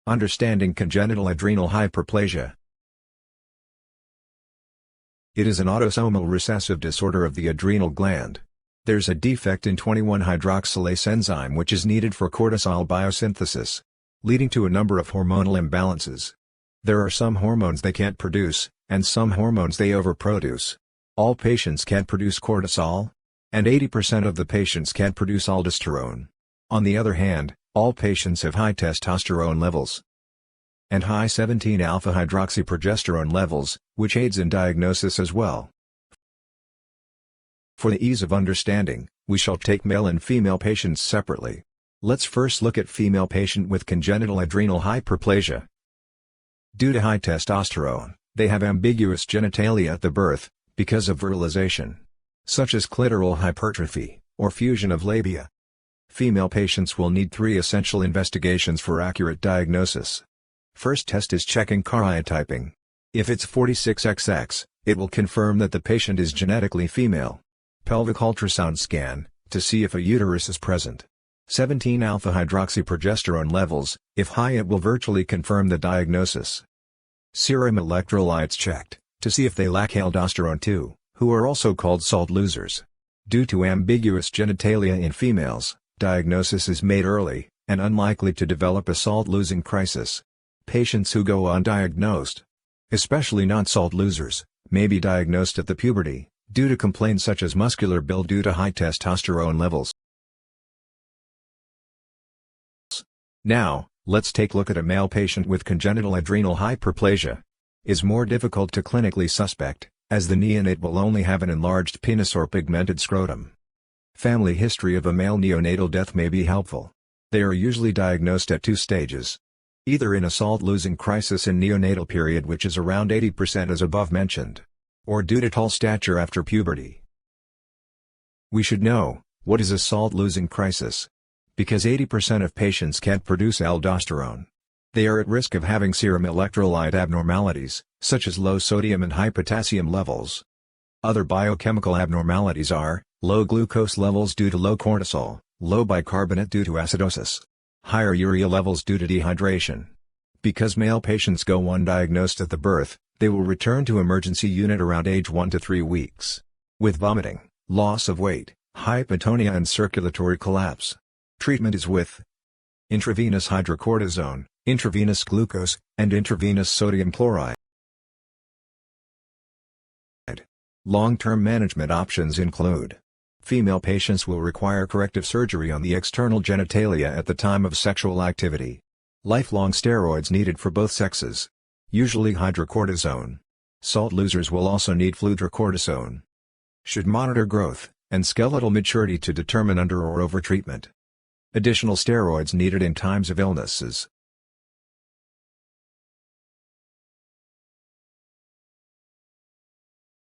Understanding congenital adrenal hyperplasia. It is an autosomal recessive disorder of the adrenal gland. There's a defect in 21-hydroxylase enzyme which is needed for cortisol biosynthesis, leading to a number of hormonal imbalances. There are some hormones they can't produce, and some hormones they overproduce. All patients can't produce cortisol, and 80% of the patients can't produce aldosterone. On the other hand, all patients have high testosterone levels and high 17-alpha-hydroxyprogesterone levels, which aids in diagnosis as well. For the ease of understanding, we shall take male and female patients separately. Let's first look at female patient with congenital adrenal hyperplasia. Due to high testosterone, they have ambiguous genitalia at the birth, because of virilization, such as clitoral hypertrophy, or fusion of labia. Female patients will need 3 essential investigations for accurate diagnosis. First test is checking karyotyping. If it's 46XX, it will confirm that the patient is genetically female. Pelvic ultrasound scan, to see if a uterus is present. 17-alpha-hydroxyprogesterone levels, if high it will virtually confirm the diagnosis. Serum electrolytes checked, to see if they lack aldosterone 2, who are also called salt losers. Due to ambiguous genitalia in females, diagnosis is made early, and unlikely to develop a salt-losing crisis. Patients who go undiagnosed, especially non-salt losers, may be diagnosed at the puberty, due to complaints such as muscular build due to high testosterone levels. Now, let's take a look at a male patient with congenital adrenal hyperplasia. Is more difficult to clinically suspect, as the neonate will only have an enlarged penis or pigmented scrotum. Family history of a male neonatal death may be helpful. They are usually diagnosed at 2 stages. Either in a salt-losing crisis in neonatal period, which is around 80% as above mentioned, or due to tall stature after puberty. We should know, what is a salt-losing crisis? Because 80% of patients can't produce aldosterone. They are at risk of having serum electrolyte abnormalities, such as low sodium and high potassium levels. Other biochemical abnormalities are, low glucose levels due to low cortisol, low bicarbonate due to acidosis, higher urea levels due to dehydration. Because male patients go undiagnosed at the birth, they will return to emergency unit around age 1 to 3 weeks, with vomiting, loss of weight, hypotonia and circulatory collapse. Treatment is with intravenous hydrocortisone, intravenous glucose, and intravenous sodium chloride. Long-term management options include: female patients will require corrective surgery on the external genitalia at the time of sexual activity. Lifelong steroids needed for both sexes, usually hydrocortisone. Salt losers will also need fludrocortisone. Should monitor growth and skeletal maturity to determine under or over treatment. Additional steroids needed in times of illnesses,